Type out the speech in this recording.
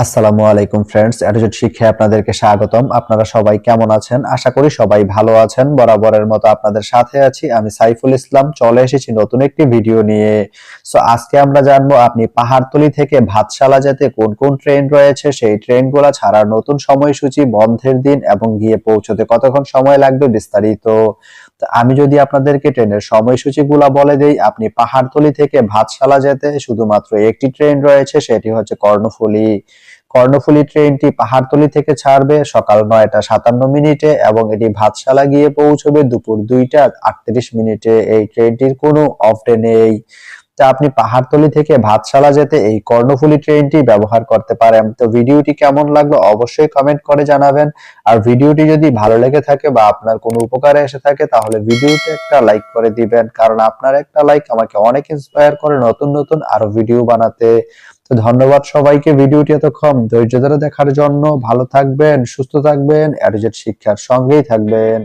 আসসালামু আলাইকুম friends, educate শিক্ষায় আপনাদেরকে স্বাগতম। আপনারা সবাই কেমন আছেন? আশা করি সবাই ভালো আছেন। বরাবরের মতো আপনাদের সাথে আছি আমি সাইফুল ইসলাম। চলে এসেছি নতুন একটি ভিডিও নিয়ে। আজকে আমরা জানবো আপনি পাহাড়তলি থেকে ভাতশালা যেতে কোন কোন ট্রেন রয়েছে, সেই ট্রেনগুলো ছাড়ার নতুন সময়সূচি, বন্ধের দিন এবং গিয়ে পৌঁছতে কতক্ষণ সময় লাগবে বিস্তারিত। আমি যদি আপনাদেরকে ট্রেনের সময়সূচিগুলো বলে দেই, আপনি পাহাড়তলি থেকে ভাতশালা যেতে শুধুমাত্র একটি ট্রেন রয়েছে, সেটি হচ্ছে কর্ণফুলী। কর্ণফুলী ট্রেনটি পাহাড়তলি থেকে ছাড়বে সকাল ৯টা ৫৭ মিনিটে এবং এটি ভাতশালা গিয়ে পৌঁছবে দুপুর ২টা ৩৮ মিনিটে। এই ট্রেনটির কোনো অফ ডে নেই। তা আপনি পাহাড়তলি থেকে ভাতশালা যেতে এই কর্ণফুলী ট্রেনটি ব্যবহার করতে পারেন। তো ভিডিওটি কেমন লাগলো অবশ্যই কমেন্ট করে জানাবেন। আর ভিডিওটি যদি ভালো লেগে থাকে বা আপনার কোনো উপকারে এসে থাকে তাহলে ভিডিওতে একটা লাইক করে দিবেন, কারণ আপনার একটা লাইক আমাকে অনেক ইন্সপায়ার করে নতুন নতুন আরো ভিডিও বানাতে। তো ধন্যবাদ সবাইকে ভিডিওটি এতক্ষণ ধৈর্য ধরে দেখার জন্য। ভালো থাকবেন, সুস্থ থাকবেন, এডুকেট শিক্ষার সঙ্গেই থাকবেন।